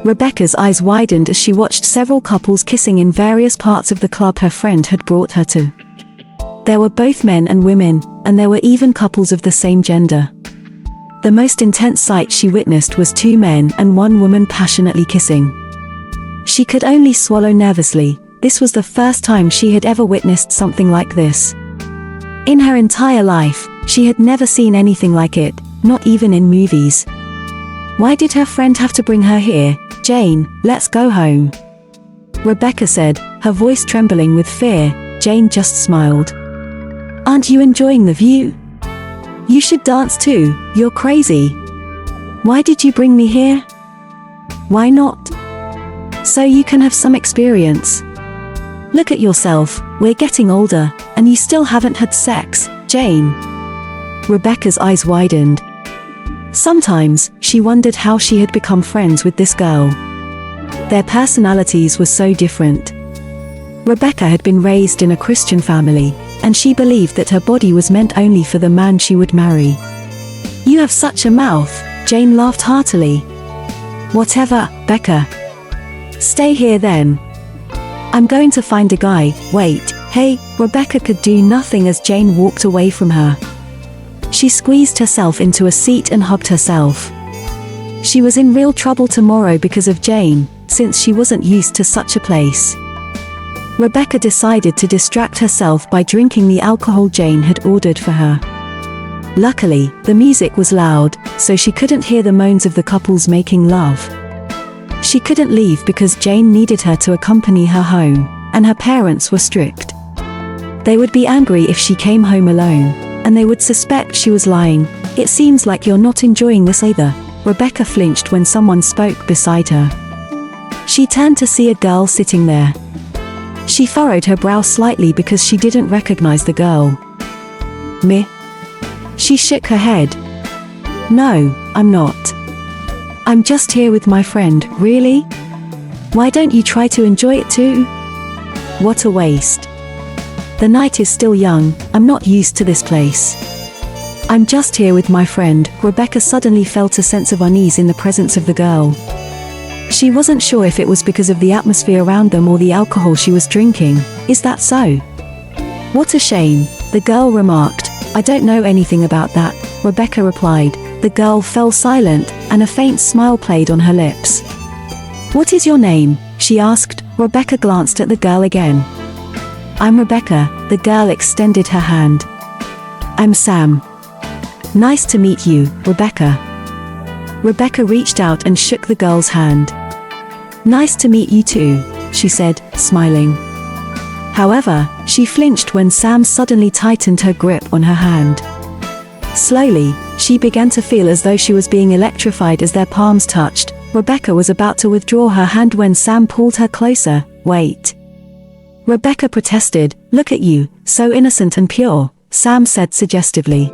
Rebecca's eyes widened as she watched several couples kissing in various parts of the club her friend had brought her to. There were both men and women, and there were even couples of the same gender. The most intense sight she witnessed was two men and one woman passionately kissing. She could only swallow nervously. This was the first time she had ever witnessed something like this. In her entire life, she had never seen anything like it, not even in movies. Why did her friend have to bring her here? Jane, let's go home. Rebecca said, her voice trembling with fear. Jane just smiled. Aren't you enjoying the view? You should dance too, you're crazy. Why did you bring me here? Why not? So you can have some experience. Look at yourself, we're getting older, and you still haven't had sex, Jane. Rebecca's eyes widened. Sometimes, she wondered how she had become friends with this girl. Their personalities were so different. Rebecca had been raised in a Christian family, and she believed that her body was meant only for the man she would marry. You have such a mouth, Jane laughed heartily. Whatever, Becca. Stay here then. I'm going to find a guy. Wait, hey, Rebecca could do nothing as Jane walked away from her. She squeezed herself into a seat and hugged herself. She was in real trouble tomorrow because of Jane, since she wasn't used to such a place. Rebecca decided to distract herself by drinking the alcohol Jane had ordered for her. Luckily, the music was loud, so she couldn't hear the moans of the couples making love. She couldn't leave because Jane needed her to accompany her home, and her parents were strict. They would be angry if she came home alone, and they would suspect she was lying. It seems like you're not enjoying this either. Rebecca flinched when someone spoke beside her. She turned to see a girl sitting there. She furrowed her brow slightly because she didn't recognize the girl. Me? She shook her head. No, I'm not. I'm just here with my friend. Really? Why don't you try to enjoy it too? What a waste. The night is still young, I'm not used to this place. I'm just here with my friend. Rebecca suddenly felt a sense of unease in the presence of the girl. She wasn't sure if it was because of the atmosphere around them or the alcohol she was drinking. Is that so? What a shame, the girl remarked. I don't know anything about that, Rebecca replied. The girl fell silent, and a faint smile played on her lips. What is your name? She asked. Rebecca glanced at the girl again. I'm Rebecca, the girl extended her hand. I'm Sam. Nice to meet you, Rebecca. Rebecca reached out and shook the girl's hand. Nice to meet you too, she said, smiling. However, she flinched when Sam suddenly tightened her grip on her hand. Slowly, she began to feel as though she was being electrified as their palms touched. Rebecca was about to withdraw her hand when Sam pulled her closer. Wait. Rebecca protested. Look at you, so innocent and pure, Sam said suggestively.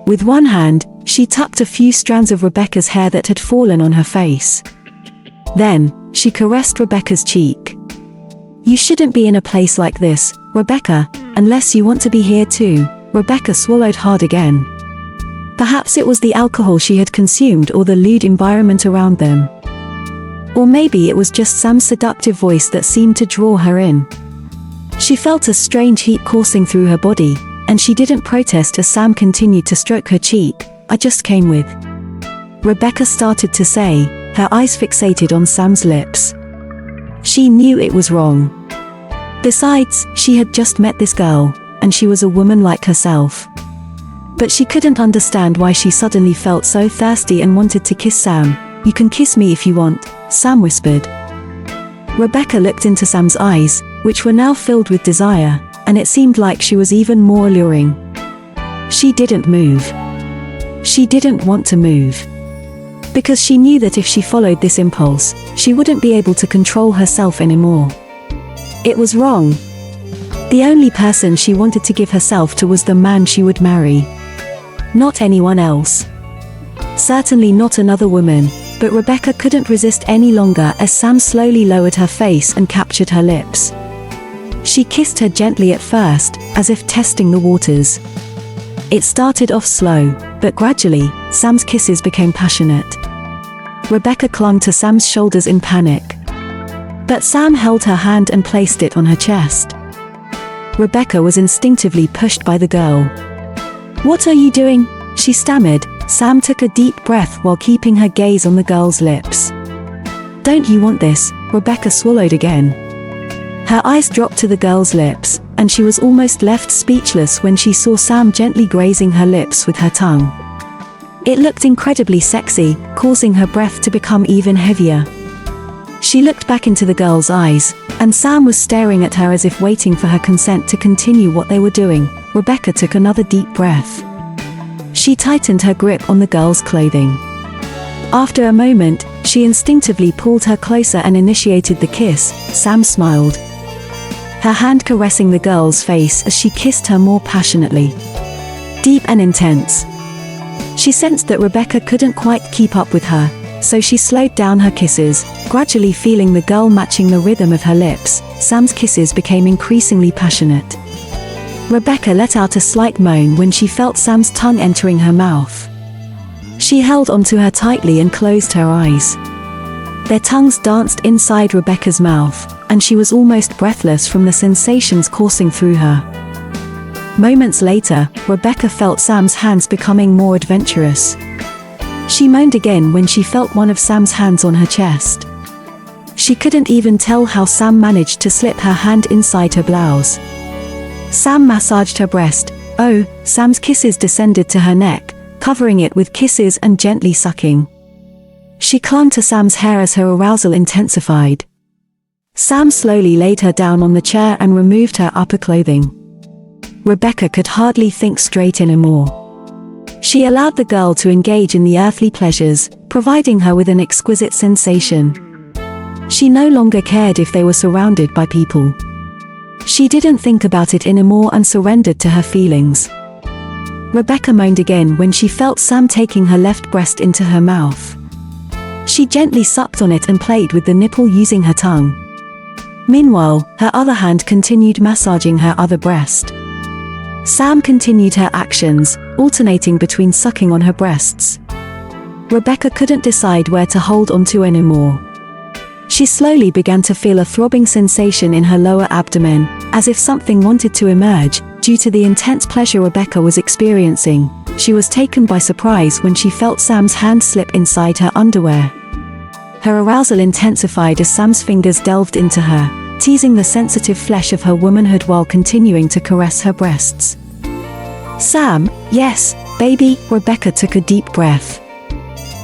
With one hand, she tucked a few strands of Rebecca's hair that had fallen on her face. Then, she caressed Rebecca's cheek. You shouldn't be in a place like this, Rebecca, unless you want to be here too. Rebecca swallowed hard again. Perhaps it was the alcohol she had consumed or the lewd environment around them. Or maybe it was just Sam's seductive voice that seemed to draw her in. She felt a strange heat coursing through her body, and she didn't protest as Sam continued to stroke her cheek. I just came with. Rebecca started to say, her eyes fixated on Sam's lips. She knew it was wrong. Besides, she had just met this girl, and she was a woman like herself. But she couldn't understand why she suddenly felt so thirsty and wanted to kiss Sam. You can kiss me if you want, Sam whispered. Rebecca looked into Sam's eyes, which were now filled with desire, and it seemed like she was even more alluring. She didn't move. She didn't want to move. Because she knew that if she followed this impulse, she wouldn't be able to control herself anymore. It was wrong. The only person she wanted to give herself to was the man she would marry. Not anyone else. Certainly not another woman, but Rebecca couldn't resist any longer as Sam slowly lowered her face and captured her lips. She kissed her gently at first, as if testing the waters. It started off slow, but gradually, Sam's kisses became passionate. Rebecca clung to Sam's shoulders in panic. But Sam held her hand and placed it on her chest. Rebecca was instinctively pushed by the girl. "What are you doing?" she stammered. Sam took a deep breath while keeping her gaze on the girl's lips. "Don't you want this?" Rebecca swallowed again. Her eyes dropped to the girl's lips, and she was almost left speechless when she saw Sam gently grazing her lips with her tongue. It looked incredibly sexy, causing her breath to become even heavier. She looked back into the girl's eyes, and Sam was staring at her as if waiting for her consent to continue what they were doing. Rebecca took another deep breath. She tightened her grip on the girl's clothing. After a moment, she instinctively pulled her closer and initiated the kiss. Sam smiled, her hand caressing the girl's face as she kissed her more passionately. Deep and intense. She sensed that Rebecca couldn't quite keep up with her, so she slowed down her kisses, gradually feeling the girl matching the rhythm of her lips. Sam's kisses became increasingly passionate. Rebecca let out a slight moan when she felt Sam's tongue entering her mouth. She held onto her tightly and closed her eyes. Their tongues danced inside Rebecca's mouth, and she was almost breathless from the sensations coursing through her. Moments later, Rebecca felt Sam's hands becoming more adventurous. She moaned again when she felt one of Sam's hands on her chest. She couldn't even tell how Sam managed to slip her hand inside her blouse. Sam massaged her breast. Oh, Sam's kisses descended to her neck, covering it with kisses and gently sucking. She clung to Sam's hair as her arousal intensified. Sam slowly laid her down on the chair and removed her upper clothing. Rebecca could hardly think straight anymore. She allowed the girl to engage in the earthly pleasures, providing her with an exquisite sensation. She no longer cared if they were surrounded by people. She didn't think about it anymore and surrendered to her feelings. Rebecca moaned again when she felt Sam taking her left breast into her mouth. She gently sucked on it and played with the nipple using her tongue. Meanwhile, her other hand continued massaging her other breast. Sam continued her actions, alternating between sucking on her breasts. Rebecca couldn't decide where to hold onto anymore. She slowly began to feel a throbbing sensation in her lower abdomen, as if something wanted to emerge. Due to the intense pleasure Rebecca was experiencing, she was taken by surprise when she felt Sam's hand slip inside her underwear. Her arousal intensified as Sam's fingers delved into her, teasing the sensitive flesh of her womanhood while continuing to caress her breasts. "Sam, yes, baby," Rebecca took a deep breath.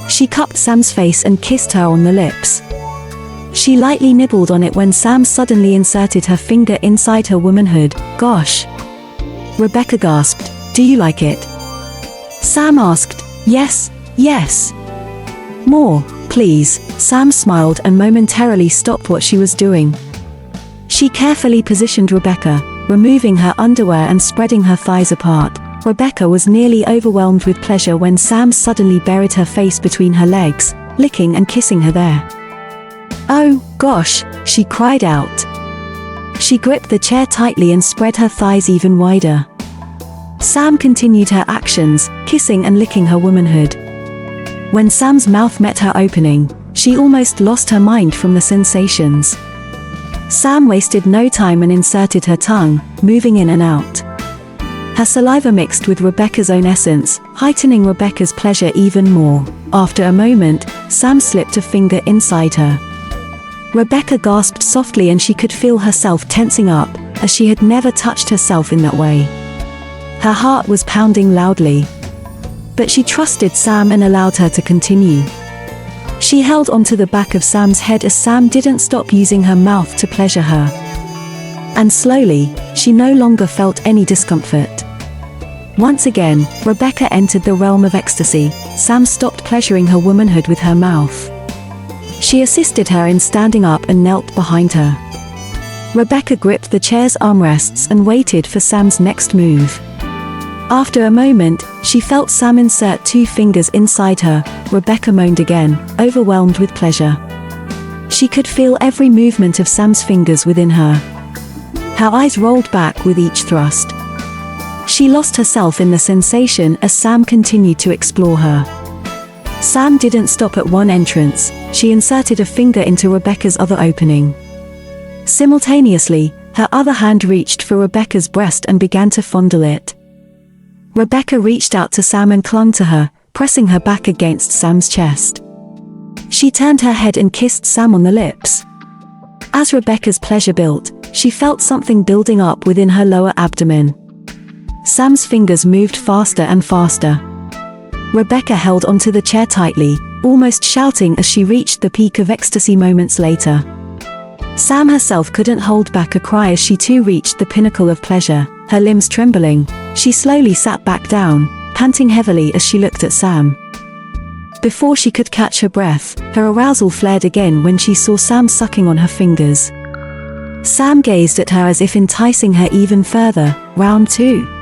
She cupped Sam's face and kissed her on the lips. She lightly nibbled on it when Sam suddenly inserted her finger inside her womanhood. "Gosh!" Rebecca gasped. "Do you like it?" Sam asked. "Yes, yes." "More, please." Sam smiled and momentarily stopped what she was doing. She carefully positioned Rebecca, removing her underwear and spreading her thighs apart. Rebecca was nearly overwhelmed with pleasure when Sam suddenly buried her face between her legs, licking and kissing her there. "Oh, gosh," she cried out. She gripped the chair tightly and spread her thighs even wider. Sam continued her actions, kissing and licking her womanhood. When Sam's mouth met her opening, she almost lost her mind from the sensations. Sam wasted no time and inserted her tongue, moving in and out. Her saliva mixed with Rebecca's own essence, heightening Rebecca's pleasure even more. After a moment, Sam slipped a finger inside her. Rebecca gasped softly and she could feel herself tensing up, as she had never touched herself in that way. Her heart was pounding loudly. But she trusted Sam and allowed her to continue. She held onto the back of Sam's head as Sam didn't stop using her mouth to pleasure her. And slowly, she no longer felt any discomfort. Once again, Rebecca entered the realm of ecstasy. Sam stopped pleasuring her womanhood with her mouth. She assisted her in standing up and knelt behind her. Rebecca gripped the chair's armrests and waited for Sam's next move. After a moment, she felt Sam insert 2 fingers inside her. Rebecca moaned again, overwhelmed with pleasure. She could feel every movement of Sam's fingers within her. Her eyes rolled back with each thrust. She lost herself in the sensation as Sam continued to explore her. Sam didn't stop at one entrance, she inserted a finger into Rebecca's other opening. Simultaneously, her other hand reached for Rebecca's breast and began to fondle it. Rebecca reached out to Sam and clung to her, pressing her back against Sam's chest. She turned her head and kissed Sam on the lips. As Rebecca's pleasure built, she felt something building up within her lower abdomen. Sam's fingers moved faster and faster. Rebecca held onto the chair tightly, almost shouting as she reached the peak of ecstasy moments later. Sam herself couldn't hold back a cry as she too reached the pinnacle of pleasure, her limbs trembling. She slowly sat back down, panting heavily as she looked at Sam. Before she could catch her breath, her arousal flared again when she saw Sam sucking on her fingers. Sam gazed at her as if enticing her even further. Round 2.